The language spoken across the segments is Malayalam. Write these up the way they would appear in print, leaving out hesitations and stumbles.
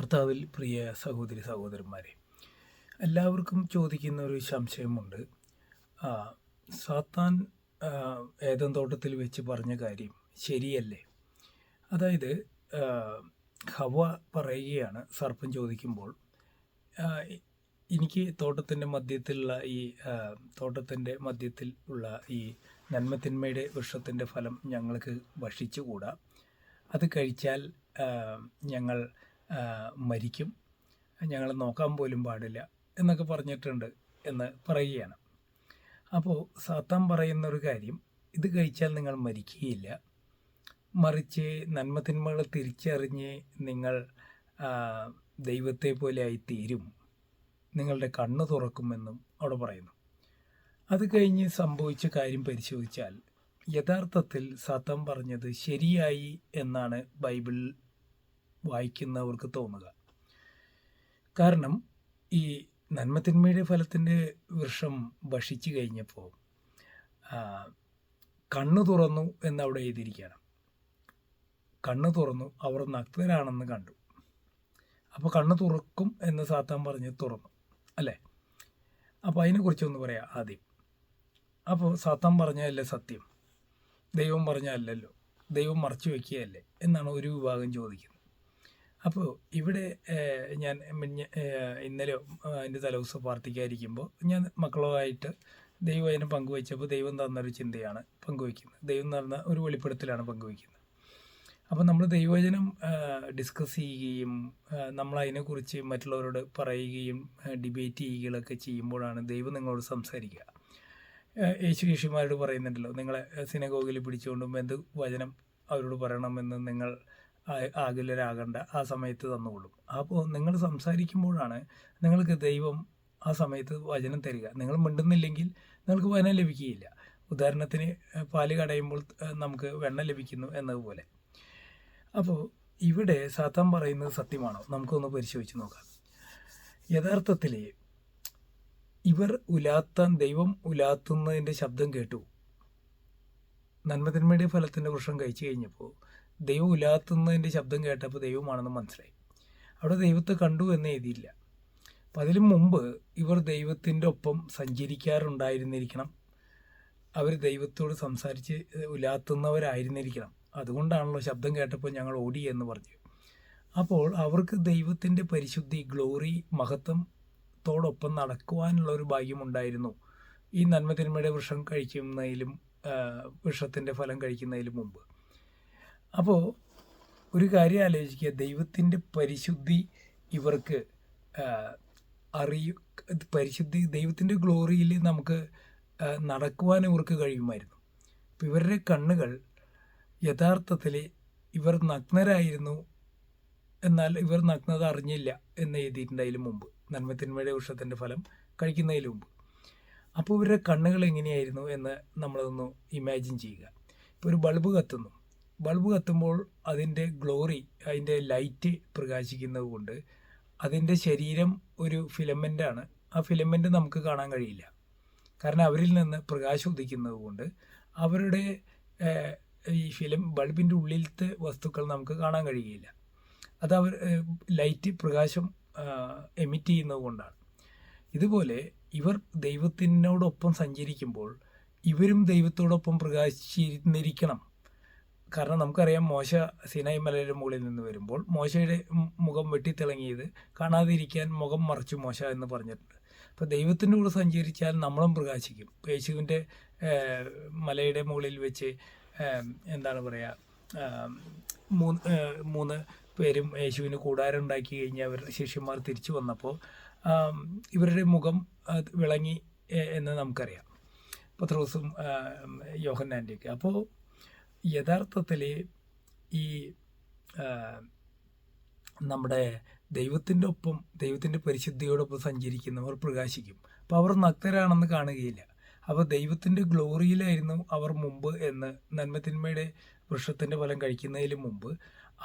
കർത്താവിൽ പ്രിയ സഹോദരി സഹോദരന്മാരെ, എല്ലാവർക്കും ചോദിക്കുന്ന ഒരു സംശയമുണ്ട്. ആ, സാത്താൻ ഏദൻ തോട്ടത്തിൽ വെച്ച് പറഞ്ഞ കാര്യം ശരിയല്ലേ? അതായത് ആ, ഹവ പറയുകയാണ്, സർപ്പം ചോദിക്കുമ്പോൾ, ആ, എനിക്ക് തോട്ടത്തിൻ്റെ മധ്യത്തിലുള്ള തോട്ടത്തിൻ്റെ മധ്യത്തിൽ ഉള്ള ഈ നന്മത്തിന്മയുടെ വൃക്ഷത്തിൻ്റെ ഫലം ഞങ്ങൾക്ക് ഭക്ഷിച്ചുകൂടാ. അത് കഴിച്ചാൽ ഞങ്ങൾ മരിക്കും, ഞങ്ങൾ നോക്കാൻ പോലും പാടില്ല എന്നൊക്കെ പറഞ്ഞിട്ടുണ്ട് എന്ന് പറയുകയാണ്. അപ്പോൾ സാത്താൻ പറയുന്നൊരു കാര്യം, ഇത് കഴിച്ചാൽ നിങ്ങൾ മരിക്കുകയില്ല, മറിച്ച് നന്മതിന്മകൾ തിരിച്ചറിഞ്ഞ് നിങ്ങൾ ദൈവത്തെ പോലെ ആയിത്തീരും, നിങ്ങളുടെ കണ്ണ് തുറക്കുമെന്നും അവിടെ പറയുന്നു. അത് കഴിഞ്ഞ് സംഭവിച്ച കാര്യം പരിശോധിച്ചാൽ യഥാർത്ഥത്തിൽ സാത്താൻ പറഞ്ഞത് ശരിയായി എന്നാണ് ബൈബിൾ വായിക്കുന്നവർക്ക് തോന്നുക. കാരണം ഈ നന്മതിന്മയുടെ ഫലത്തിൻ്റെ വൃക്ഷം ഭക്ഷിച്ചു കഴിഞ്ഞപ്പോൾ കണ്ണ് തുറന്നു എന്നവിടെ എഴുതിയിരിക്കുകയാണ്. കണ്ണ് തുറന്നു, അവർ നഗ്നരാണെന്ന് കണ്ടു. അപ്പോൾ കണ്ണ് തുറക്കും എന്ന് സാത്താൻ പറഞ്ഞ് തുറന്നു, അല്ലേ? അപ്പോൾ അതിനെക്കുറിച്ചൊന്ന് പറയാം ആദ്യം. അപ്പോൾ സാത്താൻ പറഞ്ഞതല്ലേ സത്യം? ദൈവം പറഞ്ഞതല്ലല്ലോ, ദൈവം മറച്ചു വയ്ക്കുകയല്ലേ എന്നാണ് ഒരു വിഭാഗം ചോദിക്കുന്നത്. അപ്പോൾ ഇവിടെ ഞാൻ ഇന്നലെ എൻ്റെ തലേദിവസം പ്രാർത്ഥിക്കാതിരിക്കുമ്പോൾ ഞാൻ മക്കളുമായിട്ട് ദൈവം പങ്കുവയ്ച്ചപ്പോൾ ദൈവം തന്നൊരു ചിന്തയാണ് പങ്കുവയ്ക്കുന്നത്. ദൈവം തന്ന ഒരു വെളിപ്പെടുത്തലാണ് പങ്കുവയ്ക്കുന്നത്. അപ്പോൾ നമ്മൾ ദൈവവചനം ഡിസ്കസ് ചെയ്യുകയും നമ്മളതിനെക്കുറിച്ച് മറ്റുള്ളവരോട് പറയുകയും ഡിബേറ്റ് ചെയ്യുകയൊക്കെ ചെയ്യുമ്പോഴാണ് ദൈവം നിങ്ങളോട് സംസാരിക്കുക. യേശുമാരോട് പറയുന്നുണ്ടല്ലോ, നിങ്ങളെ സിനഗോഗിൽ പിടിച്ചുകൊണ്ടും എന്ത് വചനം അവരോട് പറയണമെന്ന് നിങ്ങൾ ആകുലരാകേണ്ട, ആ സമയത്ത് തന്നുകൊള്ളും. അപ്പോൾ നിങ്ങൾ സംസാരിക്കുമ്പോഴാണ് നിങ്ങൾക്ക് ദൈവം ആ സമയത്ത് വചനം തരിക. നിങ്ങൾ മിണ്ടുന്നില്ലെങ്കിൽ നിങ്ങൾക്ക് വചനം ലഭിക്കുകയില്ല. ഉദാഹരണത്തിന് പാല് കടയുമ്പോൾ നമുക്ക് വെണ്ണ ലഭിക്കുന്നു എന്നതുപോലെ. അപ്പോൾ ഇവിടെ സാത്താൻ പറയുന്നത് സത്യമാണോ? നമുക്കൊന്ന് പരിശോധിച്ച് നോക്കാം. യഥാർത്ഥത്തിൽ ദൈവം ഉലാത്തുന്നതിൻ്റെ ശബ്ദം കേട്ടു. നന്മതിന്മയുടെ ഫലത്തിൻ്റെ വൃക്ഷം കഴിച്ചു കഴിഞ്ഞപ്പോൾ ദൈവം ഉലാത്തുന്നതിൻ്റെ ശബ്ദം കേട്ടപ്പോൾ ദൈവമാണെന്ന് മനസ്സിലായി. അവിടെ ദൈവത്തെ കണ്ടു എന്ന് എഴുതിയില്ല. അപ്പം അതിനു മുമ്പ് ഇവർ ദൈവത്തിൻ്റെ ഒപ്പം സഞ്ചരിക്കാറുണ്ടായിരുന്നിരിക്കണം. അവർ ദൈവത്തോട് സംസാരിച്ച് ഉലാത്തുന്നവരായിരുന്നിരിക്കണം. അതുകൊണ്ടാണല്ലോ ശബ്ദം കേട്ടപ്പോൾ ഞങ്ങൾ ഓടി എന്ന് പറഞ്ഞു. അപ്പോൾ അവർക്ക് ദൈവത്തിൻ്റെ പരിശുദ്ധി, ഗ്ലോറി, മഹത്വത്തോടൊപ്പം നടക്കുവാനുള്ള ഒരു ഭാഗ്യമുണ്ടായിരുന്നു ഈ നന്മതിന്മയുടെ വൃക്ഷത്തിൻ്റെ ഫലം കഴിക്കുന്നതിലും മുമ്പ്. അപ്പോൾ ഒരു കാര്യം ആലോചിക്കുക, ദൈവത്തിൻ്റെ പരിശുദ്ധി ഇവർക്ക് ദൈവത്തിൻ്റെ ഗ്ലോറിയിൽ നമുക്ക് നടക്കുവാൻ ഇവർക്ക് കഴിയുമായിരുന്നു. അപ്പോൾ ഇവരുടെ കണ്ണുകൾ യഥാർത്ഥത്തിൽ ഇവർ നഗ്നരായിരുന്നു, എന്നാൽ ഇവർ നഗ്നത അറിഞ്ഞില്ല എന്ന് എഴുതിയിട്ടുണ്ട് അതിന് മുമ്പ്, നന്മത്തിന്മയുടെ വൃക്ഷത്തിൻ്റെ ഫലം കഴിക്കുന്നതിന് മുമ്പ്. അപ്പോൾ ഇവരുടെ കണ്ണുകൾ എങ്ങനെയായിരുന്നു എന്ന് നമ്മളതൊന്ന് ഇമാജിൻ ചെയ്യുക. ഇപ്പോൾ ഒരു ബൾബ് കത്തുമ്പോൾ അതിൻ്റെ ഗ്ലോറി, അതിൻ്റെ ലൈറ്റ് പ്രകാശിക്കുന്നത് കൊണ്ട് അതിൻ്റെ ശരീരം ഒരു ഫിലമെൻ്റാണ്. ആ ഫിലമെൻ്റ് നമുക്ക് കാണാൻ കഴിയില്ല. കാരണം അവരിൽ നിന്ന് പ്രകാശം ഉദിക്കുന്നത് കൊണ്ട് അവരുടെ ഈ ബൾബിൻ്റെ ഉള്ളിലത്തെ വസ്തുക്കൾ നമുക്ക് കാണാൻ കഴിയുകയില്ല. അത് ലൈറ്റ് പ്രകാശം എമിറ്റ് ചെയ്യുന്നത് കൊണ്ടാണ്. ഇതുപോലെ ഇവർ ദൈവത്തിനോടൊപ്പം സഞ്ചരിക്കുമ്പോൾ ഇവരും ദൈവത്തോടൊപ്പം പ്രകാശിച്ചിരുന്നിരിക്കണം. കാരണം നമുക്കറിയാം, മോശ സിനായി മലയുടെ മുകളിൽ നിന്ന് വരുമ്പോൾ മോശയുടെ മുഖം വെട്ടിത്തിളങ്ങിയത് കാണാതിരിക്കാൻ മുഖം മറച്ചു മോശ എന്ന് പറഞ്ഞിട്ടുണ്ട്. അപ്പോൾ ദൈവത്തിൻ്റെ കൂടെ സഞ്ചരിച്ചാൽ നമ്മളും പ്രകാശിക്കും. യേശുവിൻ്റെ മലയുടെ മുകളിൽ വെച്ച് എന്താണ് പറയുക, മൂന്ന് പേരും യേശുവിന് കൂടാരം ഉണ്ടാക്കി കഴിഞ്ഞ് അവരുടെ ശിഷ്യന്മാർ തിരിച്ചു വന്നപ്പോൾ ഇവരുടെ മുഖം വിളങ്ങി എന്ന് നമുക്കറിയാം, പത്രോസും യോഹന്നാൻ്റെയൊക്കെ. അപ്പോൾ യഥാർത്ഥത്തിൽ ഈ നമ്മുടെ ദൈവത്തിൻ്റെ ഒപ്പം, ദൈവത്തിൻ്റെ പരിശുദ്ധിയോടൊപ്പം സഞ്ചരിക്കുന്നവർ പ്രകാശിക്കും. അപ്പോൾ അവർ നഗ്നരാണെന്ന് കാണുകയില്ല. അപ്പോൾ ദൈവത്തിൻ്റെ ഗ്ലോറിയിലായിരുന്നു അവർ മുമ്പ് എന്ന്, നന്മത്തിന്മയുടെ വൃക്ഷത്തിൻ്റെ ഫലം കഴിക്കുന്നതിന് മുമ്പ്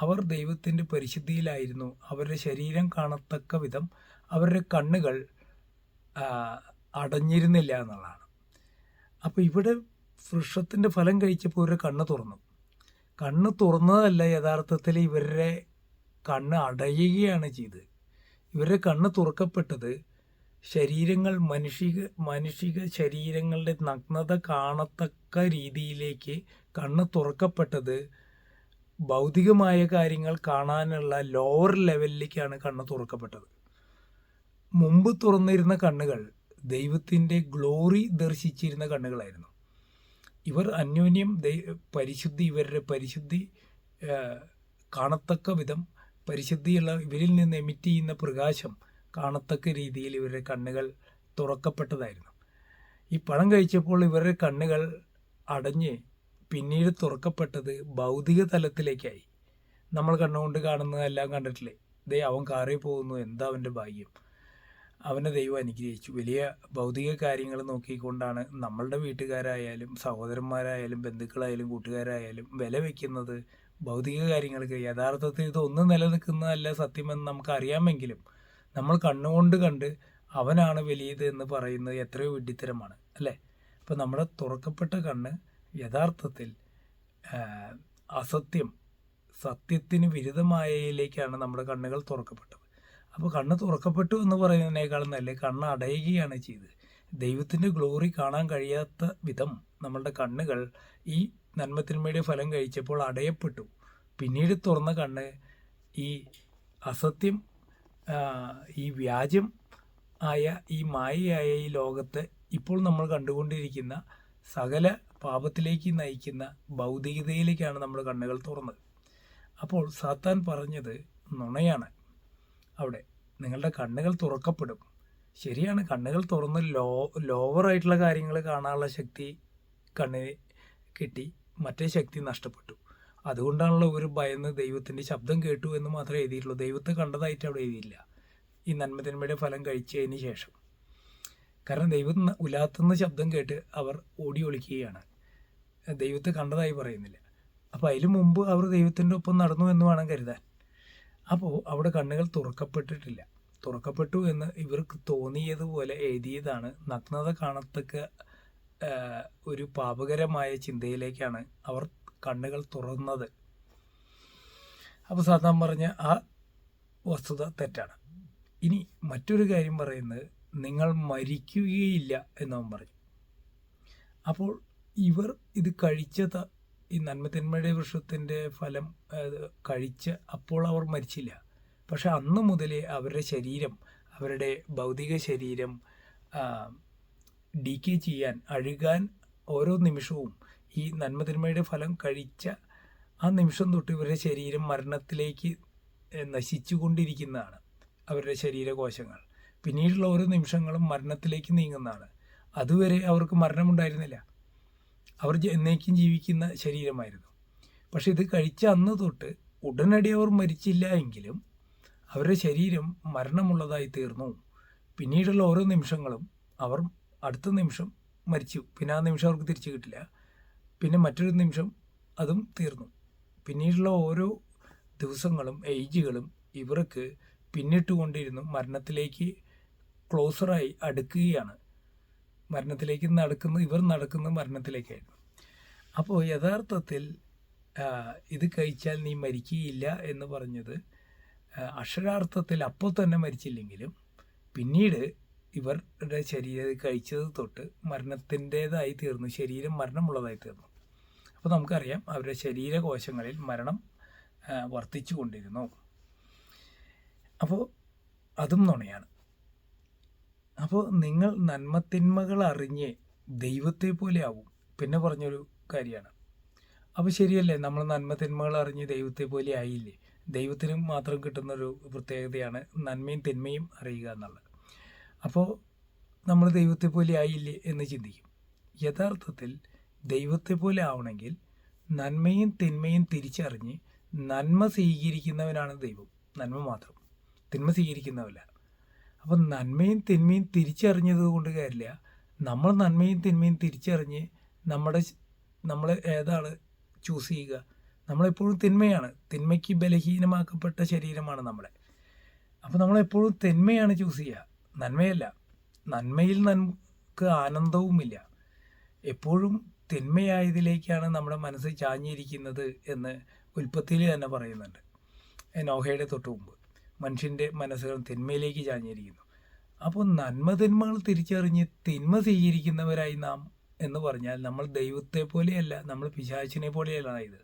അവർ ദൈവത്തിൻ്റെ പരിശുദ്ധിയിലായിരുന്നു. അവരുടെ ശരീരം കാണത്തക്ക വിധം അവരുടെ കണ്ണുകൾ അടഞ്ഞിരുന്നില്ല എന്നുള്ളതാണ്. അപ്പോൾ ഇവിടെ വൃക്ഷത്തിൻ്റെ ഫലം കഴിച്ചപ്പോൾ ഇവരുടെ കണ്ണ് തുറന്നു. കണ്ണ് തുറന്നതല്ല യഥാർത്ഥത്തിൽ ഇവരുടെ കണ്ണ് അടയുകയാണ് ചെയ്തത്. ഇവരുടെ കണ്ണ് തുറക്കപ്പെട്ടത് ശരീരങ്ങൾ മാനുഷിക ശരീരങ്ങളുടെ നഗ്നത കാണത്തക്ക രീതിയിലേക്ക് കണ്ണ് തുറക്കപ്പെട്ടത് ഭൗതികമായ കാര്യങ്ങൾ കാണാനുള്ള ലോവർ ലെവലിലേക്കാണ് കണ്ണ് തുറക്കപ്പെട്ടത്. മുമ്പ് തുറന്നിരുന്ന കണ്ണുകൾ ദൈവത്തിൻ്റെ ഗ്ലോറി ദർശിച്ചിരുന്ന കണ്ണുകളായിരുന്നു. ഇവർ അന്യോന്യം ഇവരുടെ പരിശുദ്ധി കാണത്തക്ക വിധം പരിശുദ്ധിയുള്ള ഇവരിൽ നിന്ന് എമിറ്റ് ചെയ്യുന്ന പ്രകാശം കാണത്തക്ക രീതിയിൽ ഇവരുടെ കണ്ണുകൾ തുറക്കപ്പെട്ടതായിരുന്നു. ഈ പഴം കഴിച്ചപ്പോൾ ഇവരുടെ കണ്ണുകൾ അടഞ്ഞ് പിന്നീട് തുറക്കപ്പെട്ടത് ഭൗതിക തലത്തിലേക്കായി. നമ്മൾ കണ്ണുകൊണ്ട് കാണുന്നതെല്ലാം കണ്ടിട്ടില്ലേ? അവൻ കാറിൽ പോകുന്നു, എന്താ അവൻ്റെ ഭാഗ്യം, അവനെ ദൈവം അനുഗ്രഹിച്ചു. വലിയ ഭൗതിക കാര്യങ്ങൾ നോക്കിക്കൊണ്ടാണ് നമ്മളുടെ വീട്ടുകാരായാലും സഹോദരന്മാരായാലും ബന്ധുക്കളായാലും കൂട്ടുകാരായാലും വില വയ്ക്കുന്നത് ഭൗതിക കാര്യങ്ങൾക്ക്. യഥാർത്ഥത്തിൽ ഇതൊന്നും നിലനിൽക്കുന്നതല്ല സത്യമെന്ന് നമുക്ക് അറിയാമെങ്കിലും നമ്മൾ കണ്ണുകൊണ്ട് കണ്ട് അവനാണ് വലിയത് എന്ന് പറയുന്നത് എത്രയോ വിഡ്ഢിത്തരമാണ്, അല്ലേ? അപ്പോൾ നമ്മുടെ തുറക്കപ്പെട്ട കണ്ണ് യഥാർത്ഥത്തിൽ സത്യത്തിന് വിരുദ്ധമായതിലേക്കാണ് നമ്മുടെ കണ്ണുകൾ തുറക്കപ്പെട്ടത്. അപ്പോൾ കണ്ണ് തുറക്കപ്പെട്ടു എന്ന് പറയുന്നതിനേക്കാളും നല്ല കണ്ണ് അടയുകയാണ് ചെയ്തത്. ദൈവത്തിൻ്റെ ഗ്ലോറി കാണാൻ കഴിയാത്ത വിധം നമ്മളുടെ കണ്ണുകൾ ഈ നന്മത്തിന്മയുടെ ഫലം കഴിച്ചപ്പോൾ അടയപ്പെട്ടു. പിന്നീട് തുറന്ന കണ്ണ് ഈ അസത്യം, ഈ വ്യാജം ആയ ഈ മായയായ ഈ ലോകത്ത് ഇപ്പോൾ നമ്മൾ കണ്ടുകൊണ്ടിരിക്കുന്ന സകല പാപത്തിലേക്ക് നയിക്കുന്ന ഭൗതികതയിലേക്കാണ് നമ്മുടെ കണ്ണുകൾ തുറന്നത്. അപ്പോൾ സാത്താൻ പറഞ്ഞത് നുണയാണ്. അവിടെ നിങ്ങളുടെ കണ്ണുകൾ തുറക്കപ്പെടും. ശരിയാണ്, കണ്ണുകൾ തുറന്ന് ലോവറായിട്ടുള്ള കാര്യങ്ങൾ കാണാനുള്ള ശക്തി കണ്ണിന് കിട്ടി, മറ്റേ ശക്തി നഷ്ടപ്പെട്ടു. അതുകൊണ്ടാണല്ലോ ഇവർ ഭയന്ന് ദൈവത്തിൻ്റെ ശബ്ദം കേട്ടു എന്ന് മാത്രമേ എഴുതിയിട്ടുള്ളൂ. ദൈവത്തെ കണ്ടതായിട്ട് അവിടെ എഴുതിയില്ല ഈ നന്മതിന്മയുടെ ഫലം കഴിച്ചതിന് ശേഷം. കാരണം ദൈവം ഉലാത്തുന്ന ശബ്ദം കേട്ട് അവർ ഓടി ഒളിക്കുകയാണ്, ദൈവത്തെ കണ്ടതായി പറയുന്നില്ല. അപ്പോൾ അതിനു മുമ്പ് അവർ ദൈവത്തിൻ്റെ ഒപ്പം നടന്നു എന്ന് വേണം കരുതാൻ. അപ്പോൾ അവിടെ കണ്ണുകൾ തുറക്കപ്പെട്ടിട്ടില്ല. തുറക്കപ്പെട്ടു എന്ന് ഇവർക്ക് തോന്നിയതുപോലെ എഴുതിയതാണ്. നഗ്നത കാണത്തക്ക ഒരു പാപകരമായ ചിന്തയിലേക്കാണ് അവർ കണ്ണുകൾ തുറന്നത്. അപ്പോൾ സാത്താൻ പറഞ്ഞ ആ വസ്തുത തെറ്റാണ്. ഇനി മറ്റൊരു കാര്യം പറയുന്നത്, നിങ്ങൾ മരിക്കുകയില്ല എന്നവൻ പറഞ്ഞു. അപ്പോൾ ഇവർ ഇത് ഈ നന്മതിന്മയുടെ വൃക്ഷത്തിൻ്റെ ഫലം കഴിച്ച് അപ്പോൾ അവർ മരിച്ചില്ല. പക്ഷെ അന്ന് മുതലേ അവരുടെ ശരീരം, അവരുടെ ഭൗതിക ശരീരം ഡീക്കേ ചെയ്യാൻ, അഴുകാൻ ഓരോ നിമിഷവും ഈ നന്മതിന്മയുടെ ഫലം കഴിച്ച ആ നിമിഷം തൊട്ട് ഇവരുടെ ശരീരം മരണത്തിലേക്ക് നശിച്ചു കൊണ്ടിരിക്കുന്നതാണ്. അവരുടെ ശരീരകോശങ്ങൾ പിന്നീടുള്ള ഓരോ നിമിഷങ്ങളും മരണത്തിലേക്ക് നീങ്ങുന്നതാണ്. അതുവരെ അവർക്ക് മരണമുണ്ടായിരുന്നില്ല. അവർ എന്നേക്കും ജീവിക്കുന്ന ശരീരമായിരുന്നു. പക്ഷെ ഇത് കഴിച്ച അന്ന് തൊട്ട് ഉടനടി അവർ മരിച്ചില്ല എങ്കിലും അവരുടെ ശരീരം മരണമുള്ളതായി തീർന്നു. പിന്നീടുള്ള ഓരോ നിമിഷങ്ങളും അവർ അടുത്ത നിമിഷം മരിച്ചു. പിന്നെ ആ നിമിഷം അവർക്ക് തിരിച്ചു കിട്ടില്ല. പിന്നെ മറ്റൊരു നിമിഷം അതും തീർന്നു. പിന്നീടുള്ള ഓരോ ദിവസങ്ങളും ഏജുകളും ഇവർക്ക് പിന്നിട്ടുകൊണ്ടിരുന്നു മരണത്തിലേക്ക് ക്ലോസറായി അടുക്കുകയാണ്. മരണത്തിലേക്ക് ഇവർ നടക്കുന്നത് മരണത്തിലേക്കായിരുന്നു. അപ്പോൾ യഥാർത്ഥത്തിൽ ഇത് കഴിച്ചാൽ നീ മരിക്കുകയില്ല എന്ന് പറഞ്ഞത് അക്ഷരാർത്ഥത്തിൽ അപ്പോൾ തന്നെ മരിച്ചില്ലെങ്കിലും പിന്നീട് ഇവരുടെ ശരീരം കഴിച്ചത് തൊട്ട് മരണത്തിൻ്റേതായി തീർന്നു, ശരീരം മരണമുള്ളതായി തീർന്നു. അപ്പോൾ നമുക്കറിയാം അവരുടെ ശരീരകോശങ്ങളിൽ മരണം വർദ്ധിച്ചു കൊണ്ടിരുന്നു. അപ്പോൾ അതും നുണയാണ്. അപ്പോൾ നിങ്ങൾ നന്മത്തിന്മകൾ അറിഞ്ഞ് ദൈവത്തെ പോലെ ആവും. പിന്നെ പറഞ്ഞൊരു കാര്യമാണ്. അപ്പോൾ ശരിയല്ലേ, നമ്മൾ നന്മത്തിന്മകൾ അറിഞ്ഞ് ദൈവത്തെ പോലെ ആയില്ലേ? ദൈവത്തിന് മാത്രം കിട്ടുന്നൊരു പ്രത്യേകതയാണ് നന്മയും തിന്മയും അറിയുക എന്നുള്ളത്. അപ്പോൾ നമ്മൾ ദൈവത്തെ പോലെ ആയില്ലേ എന്ന് ചിന്തിക്കും. യഥാർത്ഥത്തിൽ ദൈവത്തെ പോലെ ആവണമെങ്കിൽ നന്മയും തിന്മയും തിരിച്ചറിഞ്ഞ് നന്മ സ്വീകരിക്കുന്നവനാണ് ദൈവം. നന്മ മാത്രം, തിന്മ സ്വീകരിക്കുന്നവല്ല. അപ്പം നന്മയും തിന്മയും തിരിച്ചറിഞ്ഞത് കൊണ്ട് കാര്യമില്ല. നമ്മൾ നന്മയും തിന്മയും തിരിച്ചറിഞ്ഞ് നമ്മൾ ഏതാണ് ചൂസ് ചെയ്യുക? നമ്മളെപ്പോഴും തിന്മയാണ്. തിന്മയ്ക്ക് ബലഹീനമാക്കപ്പെട്ട ശരീരമാണ് നമ്മളെ. അപ്പോൾ നമ്മളെപ്പോഴും തിന്മയാണ് ചൂസ് ചെയ്യുക, നന്മയല്ല. നന്മയിൽ നമുക്ക് ആനന്ദവുമില്ല. എപ്പോഴും തിന്മയായതിലേക്കാണ് നമ്മുടെ മനസ്സ് ചാഞ്ഞിരിക്കുന്നത് എന്ന് ഉൽപ്പത്തിയിൽ തന്നെ പറയുന്നുണ്ട്. നോഹയുടെ തൊട്ട് മുമ്പ് മനുഷ്യൻ്റെ മനസ്സുകൾ തിന്മയിലേക്ക് ചാഞ്ഞിരിക്കുന്നു. അപ്പോൾ നന്മ തിന്മകൾ തിരിച്ചറിഞ്ഞ് തിന്മ സ്വീകരിക്കുന്നവരായി നാം എന്ന് പറഞ്ഞാൽ നമ്മൾ ദൈവത്തെ പോലെയല്ല, നമ്മൾ പിശാചിനെ പോലെയല്ല ഇത്.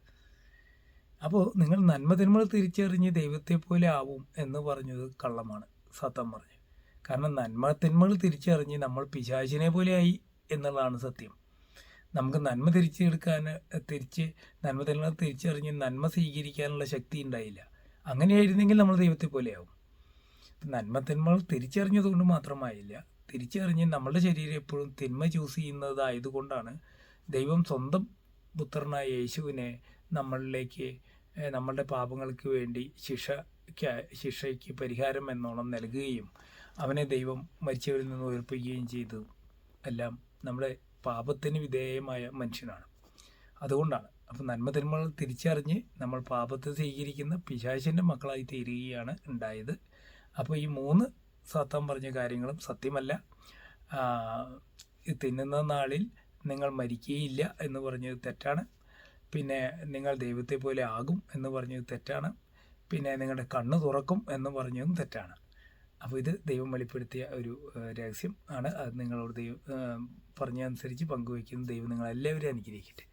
അപ്പോൾ നിങ്ങൾ നന്മ തിന്മകൾ തിരിച്ചറിഞ്ഞ് ദൈവത്തെ പോലെ ആവും എന്ന് പറഞ്ഞത് കള്ളമാണ്, സത്യം പറഞ്ഞു. കാരണം നന്മ തിന്മകൾ തിരിച്ചറിഞ്ഞ് നമ്മൾ പിശാചിനെ പോലെയായി എന്നുള്ളതാണ് സത്യം. നമുക്ക് നന്മ നന്മ തിന്മകൾ തിരിച്ചറിഞ്ഞ് നന്മ സ്വീകരിക്കാനുള്ള ശക്തി ഉണ്ടായില്ല. അങ്ങനെയായിരുന്നെങ്കിൽ നമ്മൾ ദൈവത്തെ പോലെയാവും. നന്മ തിന്മകൾ തിരിച്ചറിഞ്ഞതുകൊണ്ട് മാത്രമായില്ല, തിരിച്ചറിഞ്ഞ് നമ്മളുടെ ശരീരം എപ്പോഴും തിന്മ ചൂസ് ചെയ്യുന്നതായതുകൊണ്ടാണ് ദൈവം സ്വന്തം പുത്രനായ യേശുവിനെ നമ്മളിലേക്ക് നമ്മളുടെ പാപങ്ങൾക്ക് വേണ്ടി ശിക്ഷയ്ക്ക് പരിഹാരം എന്നോണം നൽകുകയും അവനെ ദൈവം മരിച്ചവരിൽ നിന്ന് ഉയർപ്പിക്കുകയും ചെയ്തു. എല്ലാം നമ്മുടെ പാപത്തിന് വിധേയമായ മനുഷ്യനാണ്. അതുകൊണ്ടാണ് അപ്പോൾ നന്മ തിന്മകൾ തിരിച്ചറിഞ്ഞ് നമ്മൾ പാപത്തെ സ്വീകരിക്കുന്ന പിശാചിൻ്റെ മക്കളായി തീരുകയാണ് ഉണ്ടായത്. അപ്പോൾ ഈ 3 സാത്താൻ പറഞ്ഞ കാര്യങ്ങളും സത്യമല്ല. തിന്നുന്ന നാളിൽ നിങ്ങൾ മരിക്കുകയില്ല എന്ന് പറഞ്ഞത് തെറ്റാണ്. പിന്നെ നിങ്ങൾ ദൈവത്തെ പോലെ ആകും എന്ന് പറഞ്ഞത് തെറ്റാണ്. പിന്നെ നിങ്ങളുടെ കണ്ണ് തുറക്കും എന്ന് പറഞ്ഞതും തെറ്റാണ്. അപ്പോൾ ഇത് ദൈവം വെളിപ്പെടുത്തിയ ഒരു രഹസ്യം ആണ്. അത് നിങ്ങളോട് പറഞ്ഞതനുസരിച്ച് പങ്കുവയ്ക്കുന്ന ദൈവം നിങ്ങളെല്ലാവരും അനുഗ്രഹിക്കട്ടെ.